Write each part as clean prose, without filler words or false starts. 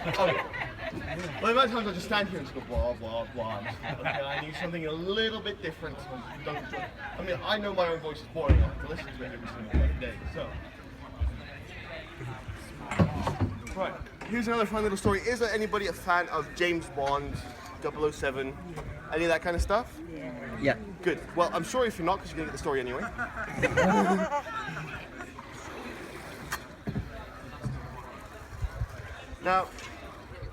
Okay. Well, a lot of times I'll just stand here and just go blah, blah, blah. Okay, I need something a little bit different. I mean, I know my own voice is boring. I have to listen to it every single day. So, right. Here's another fun little story. Is there anybody a fan of James Bond, 007, any of that kind of stuff? Yeah. Good. Well, I'm sorry if you're not, because you're going to get the story anyway. Now,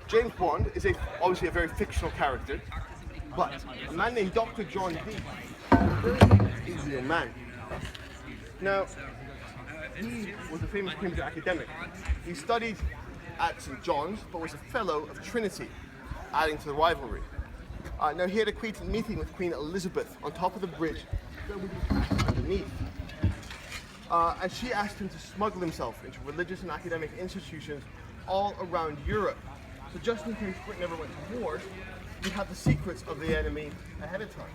James Bond is obviously a very fictional character, but a man named Dr. John Dee is a real man. Now, he was a famous Cambridge academic. He studied at St. John's, but was a fellow of Trinity, adding to the rivalry. Now, he had a meeting with Queen Elizabeth on top of the bridge underneath. And she asked him to smuggle himself into religious and academic institutions all around Europe. So just in case Britain ever went to war, he had the secrets of the enemy ahead of time.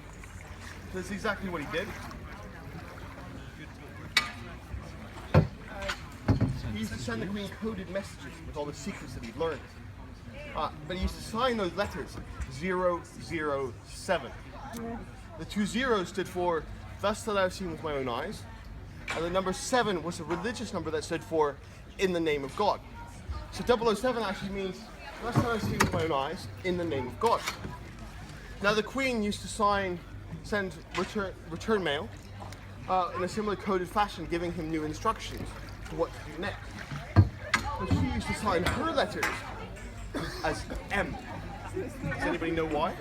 So that's exactly what he did. He used to send the Queen coded messages with all the secrets that he'd learned. But he used to sign those letters 007. The 2 zeros stood for "Thus that I've seen with my own eyes," and the number 7 was a religious number that stood for "In the name of God." So 007 actually means "Thus that I've seen with my own eyes, in the name of God." Now the Queen used to send return mail in a similar coded fashion, giving him new instructions for what to do next. So she used to sign her letters as M. Does anybody know why?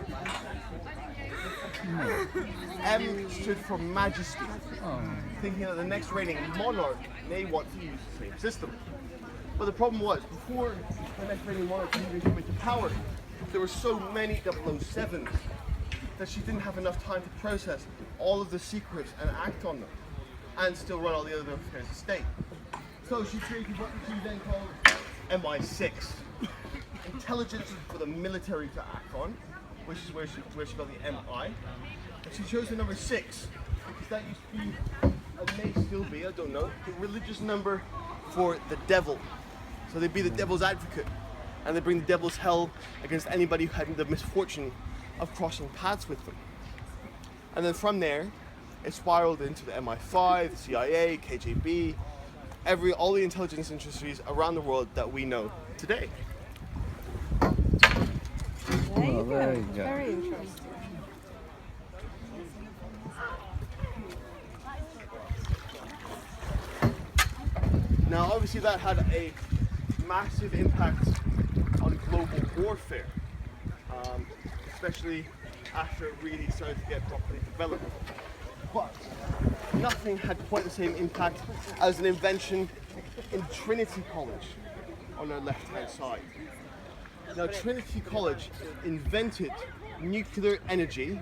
M stood for majesty, thinking that the next reigning monarch may want to use the same system. But the problem was, before the next reigning monarch even came into power, there were so many 007s that she didn't have enough time to process all of the secrets and act on them, and still run all the other affairs of state. So she created what she then called MI6, intelligence for the military to act on, which is where she got the MI. And she chose the number 6 because that used to be, and may still be, I don't know, the religious number for the devil. So they'd be the devil's advocate, and they'd bring the devil's hell against anybody who had the misfortune of crossing paths with them. And then from there, it spiraled into the MI5, the CIA, KGB, all the intelligence industries around the world that we know today. There you go. Very interesting. Now, obviously, that had a massive impact on global warfare, especially after it really started to get properly developed. But nothing had quite the same impact as an invention in Trinity College on our left-hand side. Now, Trinity College invented nuclear energy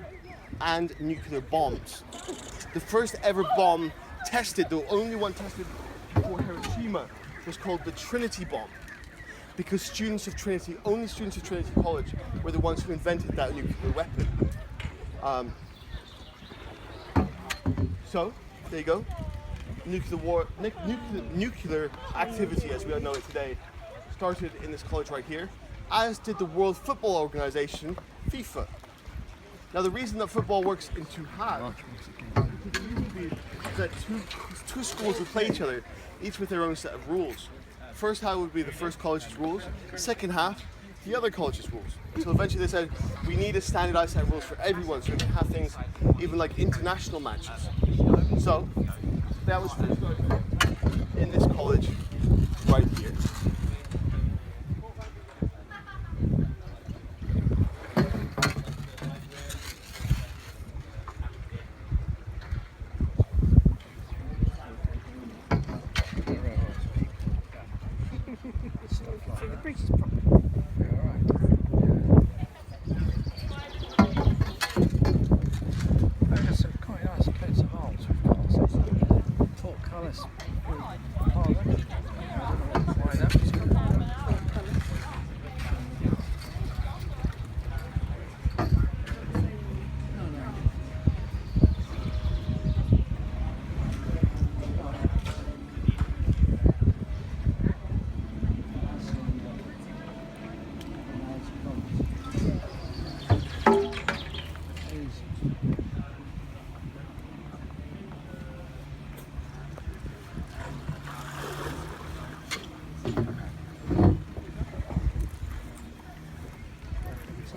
and nuclear bombs. The first ever bomb tested, the only one tested before Hiroshima, was called the Trinity bomb, because only students of Trinity College were the ones who invented that nuclear weapon. So, there you go. Nuclear activity, as we all know it today, started in this college right here, as did the World Football Organization, FIFA. Now, the reason that football works in 2 halves is usually that two schools would play each other, each with their own set of rules. First half would be the first college's rules, second half, the other college's rules. So eventually they said, we need a standardized set of rules for everyone, so we can have things even like international matches. So, that was first started in this college right here. So the bridge is proper. There's some quite nice coats of arms we've got. So it's portcullis. Why that?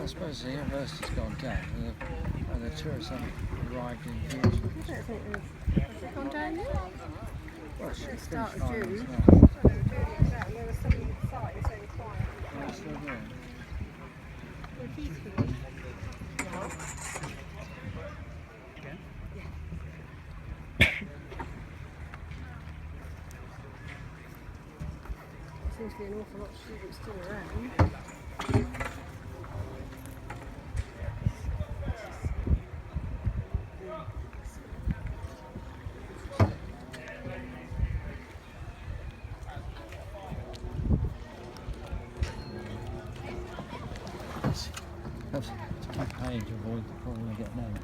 suppose the university's gone down and the tourists haven't arrived in huge. Has it gone down yet? Well, it should Start finish of fine June. as well. Oh, it's still there. Seems to be an awful lot of students still around. That's a campaign to avoid the problem of getting out.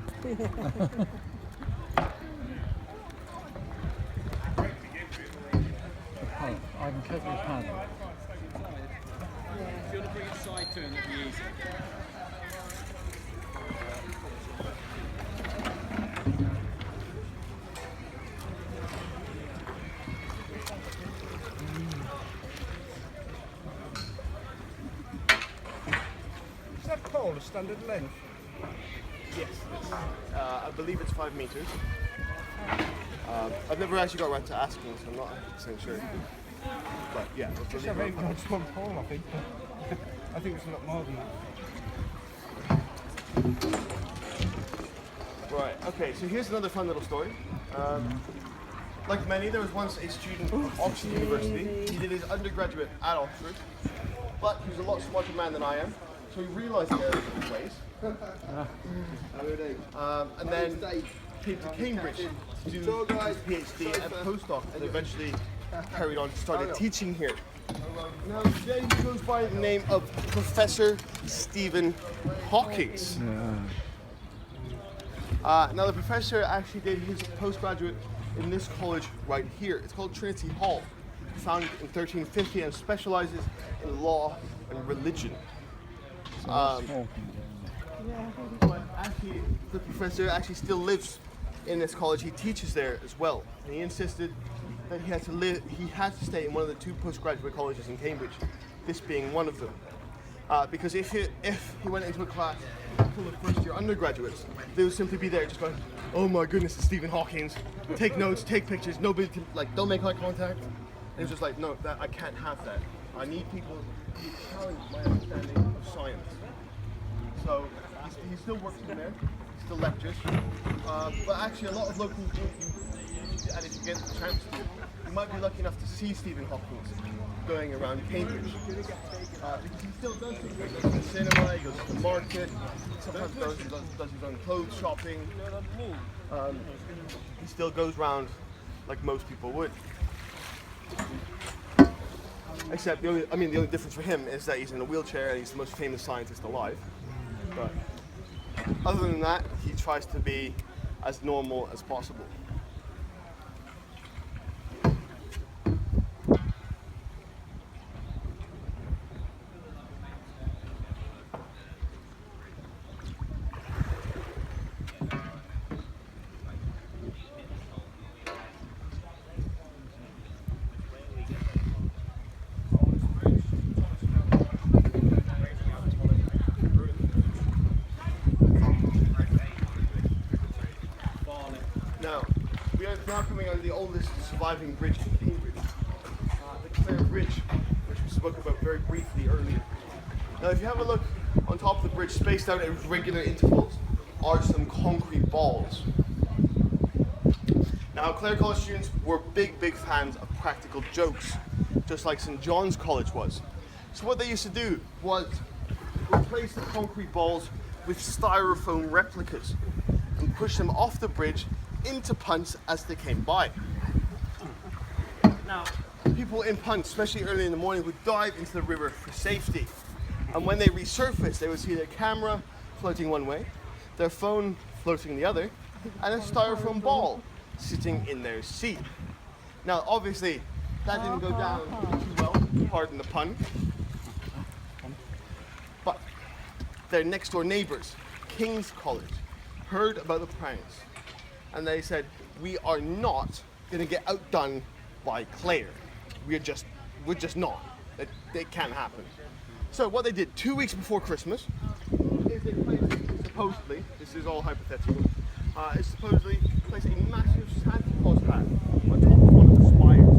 I can cover your paddle. If you want to bring a side turn, that'd be easy. Is that pole a standard length? Yes, I believe it's 5 meters. I've never actually got around to asking, so I'm not 100% sure. But yeah, I It's believe a very it's large one pole, I think. I think it's a lot more than that. Right, okay, so here's another fun little story. Like many, there was once a student of Oxford University. He did his undergraduate at Oxford, but he was a lot smarter man than I am, so he realised errors in his ways. And then came to Cambridge to do his PhD and postdoc, and eventually carried on, started teaching here. Now today he goes by the name of Professor Stephen Hawking. Now the professor actually did his postgraduate in this college right here. It's called Trinity Hall, founded in 1350, and specializes in law and religion. But actually, the professor actually still lives in this college. He teaches there as well, and he insisted that he had to stay in one of the 2 postgraduate colleges in Cambridge, this being one of them. Because if he went into a class full of first-year undergraduates, they would simply be there just going, "Oh my goodness, it's Stephen Hawking. Take notes, take pictures. Nobody can, don't make eye contact." And he was just like, "No, I can't have that. I need people to challenge my understanding of science." So he still works in there, he still lectures, but actually a lot of locals do, and if you get the chance to, you might be lucky enough to see Stephen Hawking going around Cambridge. Because he still does things. He goes to the cinema, he goes to the market, sometimes does his own clothes shopping. He still goes around like most people would. Except the only difference for him is that he's in a wheelchair and he's the most famous scientist alive. But other than that, he tries to be as normal as possible. We are now coming on the oldest surviving bridge in Cambridge, the Clare Bridge, which we spoke about very briefly earlier. Now, if you have a look on top of the bridge, spaced out at regular intervals, are some concrete balls. Now, Clare College students were big fans of practical jokes, just like St. John's College was. So what they used to do was replace the concrete balls with styrofoam replicas and push them off the bridge into punts as they came by. Now, people in punts, especially early in the morning, would dive into the river for safety. And when they resurfaced, they would see their camera floating one way, their phone floating the other, and a styrofoam ball sitting in their seat. Now, obviously, that didn't go down too well, pardon the pun. But their next door neighbors, King's College, heard about the pranks. And they said, "We are not going to get outdone by Clare. We're just not. It can't happen." So what they did 2 weeks before Christmas, they supposedly, this is all hypothetical, is supposedly place a massive Santa Claus hat on top of one of the spires.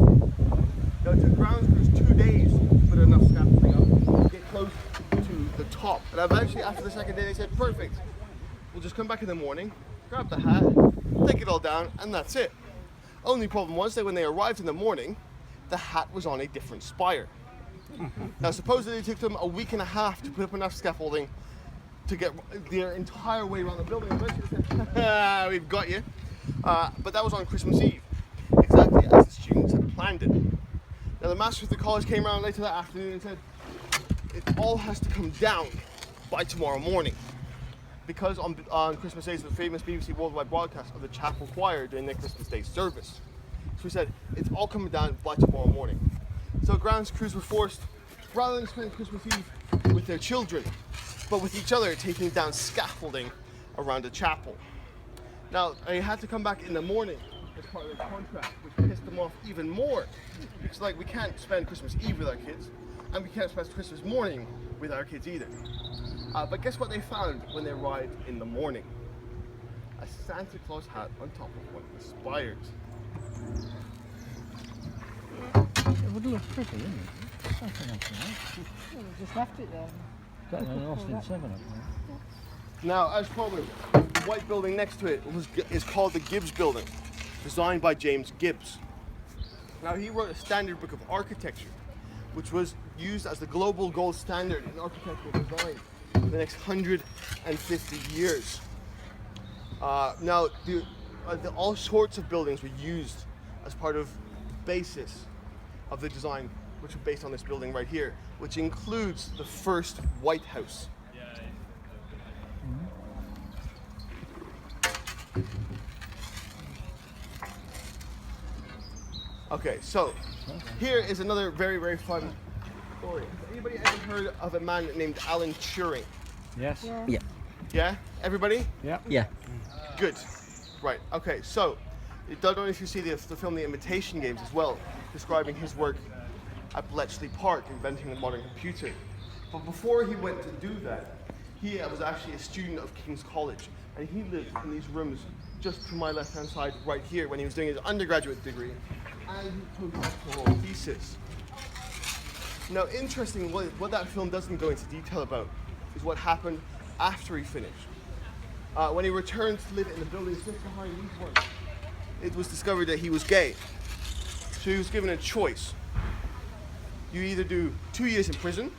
Now it took ground crews 2 days to put enough scaffolding up to get close to the top. And eventually after the second day they said, perfect, we'll just come back in the morning, grab the hat, take it all down, and that's it. Only problem was that when they arrived in the morning, the hat was on a different spire. Now supposedly it took them a week and a half to put up enough scaffolding to get their entire way around the building. Eventually they said, we've got you. But that was on Christmas Eve, exactly as the students had planned it. Now the master of the college came around later that afternoon and said, it all has to come down by tomorrow morning. Because on Christmas Day is the famous BBC worldwide broadcast of the chapel choir during their Christmas Day service. So he said, it's all coming down by tomorrow morning. So grounds crews were forced, rather than spending Christmas Eve with their children, but with each other, taking down scaffolding around the chapel. Now, they had to come back in the morning as part of their contract, which pissed them off even more. It's like, we can't spend Christmas Eve with our kids, and we can't spend Christmas morning with our kids either. But guess what they found when they arrived in the morning? A Santa Claus hat on top of one of the spires. It would look pretty, wouldn't it? Something like that. Well, we just left it there. Got an Austin 7 up there. Now, as promised, the white building next to it is called the Gibbs Building, designed by James Gibbs. Now, he wrote a standard book of architecture, which was used as the global gold standard in architectural design for the next 150 years. Now, all sorts of buildings were used as part of the basis of the design, which were based on this building right here, which includes the first White House. Okay, so here is another very, very fun story. Has anybody ever heard of a man named Alan Turing? Yes? Yeah. Yeah? Everybody? Yeah. Yeah. Good. Right, okay, so I don't know if you see the film The Imitation Games as well, describing his work at Bletchley Park, inventing the modern computer. But before he went to do that, he was actually a student of King's College, and he lived in these rooms just to my left-hand side right here when he was doing his undergraduate degree and his postdoctoral thesis. Now, interesting, what that film doesn't go into detail about is what happened after he finished. When he returned to live in the building just behind these ones, it was discovered that he was gay. So he was given a choice. You either do 2 years in prison,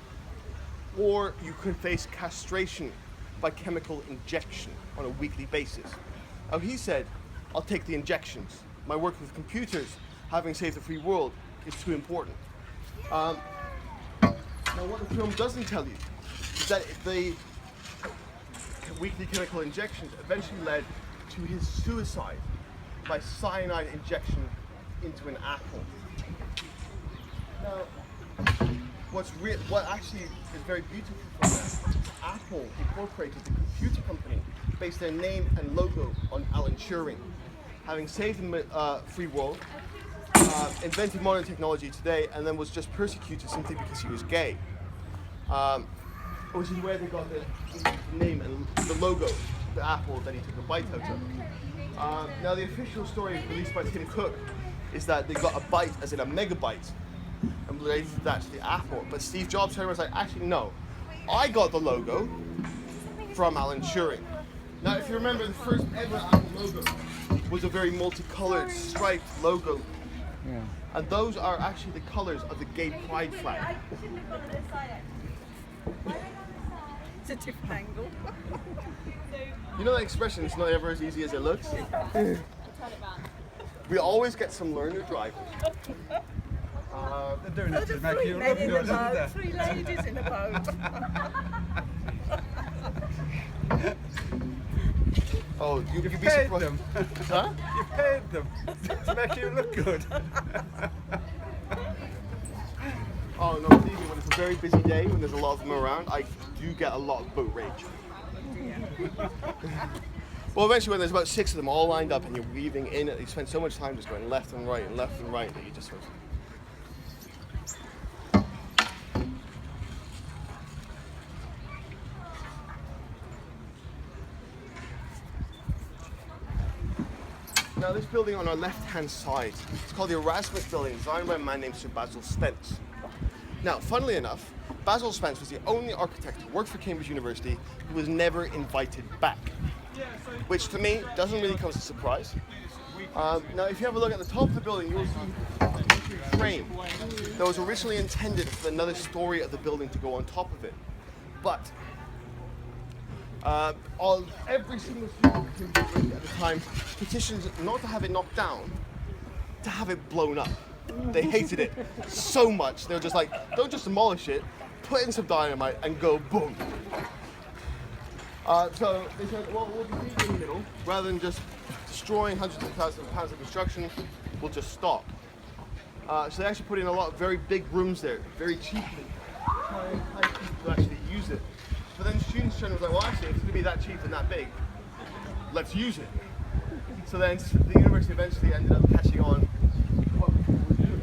or you can face castration by chemical injection on a weekly basis. Now he said, I'll take the injections. My work with computers, having saved the free world, is too important. Now what the film doesn't tell you is that the weekly chemical injections eventually led to his suicide by cyanide injection into an apple. Now, what actually is very beautiful from that, Apple incorporated the computer company, based their name and logo on Alan Turing, having saved the free world, invented modern technology today, and then was just persecuted simply because he was gay. Which is where they got the name and the logo, the apple that he took a bite out of. Now the official story released by Tim Cook is that they got a bite, as in a megabyte, and related that to the apple. But Steve Jobs turned around and was like, actually no, I got the logo from Alan Turing. Now if you remember, the first ever Apple logo was a very multicolored striped logo. Yeah. And those are actually the colors of the gay pride flag. It's a different angle. You know that expression, it's not ever as easy as it looks? We always get some learner drivers. They're doing it to make Three you men look in a good, isn't boat, they? 3 ladies in a boat. Oh, you'd be Paid surprised. them. Huh? You paid them to make you look good. Oh no, believe me, when it's a very busy day, when there's a lot of them around, I do get a lot of boat rage. Well, eventually when there's about 6 of them all lined up and you're weaving in it, you spend so much time just going left and right that you just sort of... Now this building on our left-hand side, it's called the Erasmus Building, designed by a man named Sir Basil Spence. Now, funnily enough, Basil Spence was the only architect to work for Cambridge University who was never invited back, which to me doesn't really come as a surprise. Now, if you have a look at the top of the building, you'll see a frame that was originally intended for another story of the building to go on top of it. But every single student at the time petitioned not to have it knocked down, to have it blown up. They hated it so much. They were just like, don't just demolish it, put in some dynamite and go boom. So they said, well, we'll be in the middle, rather than just destroying hundreds of thousands of pounds of construction, we'll just stop. So they actually put in a lot of very big rooms there, very cheaply, trying people to actually use it. But then students was like, well, actually, if it's going to be that cheap and that big, let's use it. So then the university eventually ended up catching on what people were doing.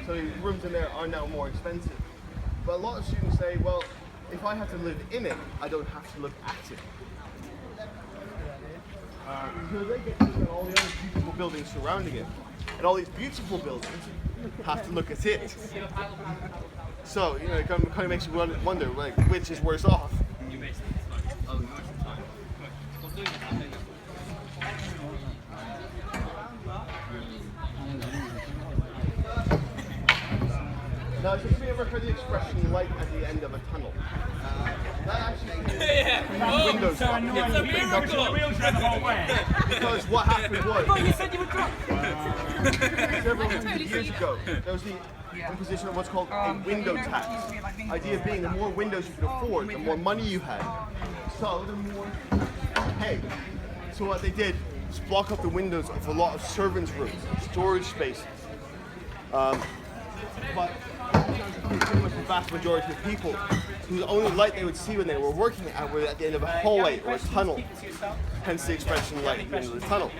So the rooms in there are now more expensive. But a lot of students say, well, if I have to live in it, I don't have to look at it. So they get to look at all the other beautiful buildings surrounding it. And all these beautiful buildings have to look at it. So, you know, it kind of makes you wonder, like, which is worse off. Now, have you ever heard the expression light at the end of a tunnel? That actually is windows. It's a miracle! Because what happened was, You said you were drunk. several hundred years ago, there was the imposition of what's called a window tax. Idea being, the more windows you could afford, the more money you had. So the more hey. So what they did was block up the windows of a lot of servants' rooms, storage spaces. But pretty much the vast majority of people whose only light they would see when they were working were at the end of a hallway or a tunnel. Hence the expression light at the end of the tunnel.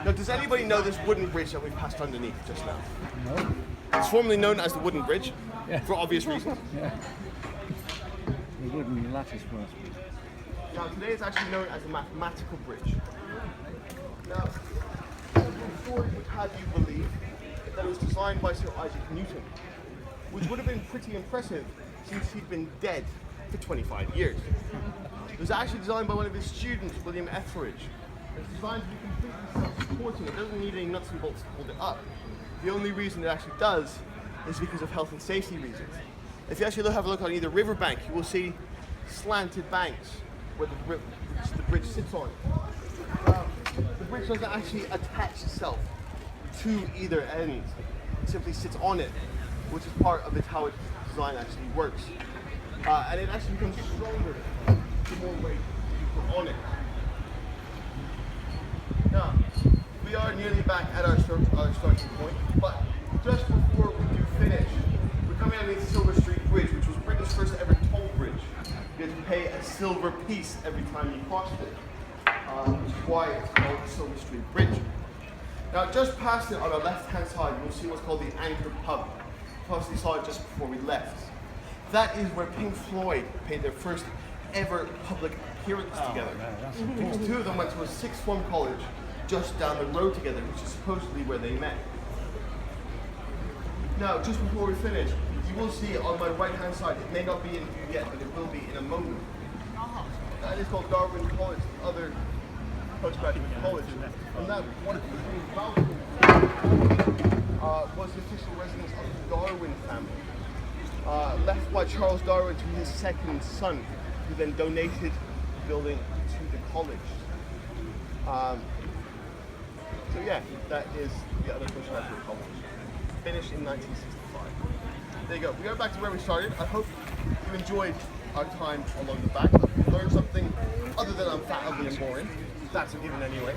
Now, does anybody know this wooden bridge that we passed underneath just now? No. It's formerly known as the wooden bridge, Yeah. for obvious reasons. Yeah. The wooden lattice work. Now, today it's actually known as a mathematical bridge. Now, the story would have you believe that it was designed by Sir Isaac Newton, which would have been pretty impressive since he'd been dead for 25 years. It was actually designed by one of his students, William Etheridge. It's designed to be completely self-supporting. It doesn't need any nuts and bolts to hold it up. The only reason it actually does is because of health and safety reasons. If you actually have a look on either riverbank, you will see slanted banks where the bridge sits on. The bridge doesn't actually attach itself to either end. It simply sits on it, which is part of how its design actually works. And it actually becomes stronger the more weight you put on it. Now, we are nearly back at our starting point, but just before we do finish, we're coming underneath Silver Street Bridge, which was Britain's first ever toll bridge. You had to pay a silver piece every time you crossed it, which is why it's called the Silver Street Bridge. Now, just past it on our left-hand side, you'll see what's called the Anchor Pub. Possibly saw it just before we left. That is where Pink Floyd paid their first ever public appearance together. Because two of them went to a sixth form college just down the road together, which is supposedly where they met. Now, just before we finish, you will see on my right-hand side, it may not be in view yet, but it will be in a moment. That is called Darwin College, the other postgraduate college. And that one of the things about it was the official residence of the Darwin family, left by Charles Darwin to his second son, who then donated the building to the college. So yeah, that is the other postgraduate college. Finished in 1965. There you go. We are back to where we started. I hope you enjoyed our time along the back. I hope you learned something other than I'm fat, ugly, and boring. That's a given anyway.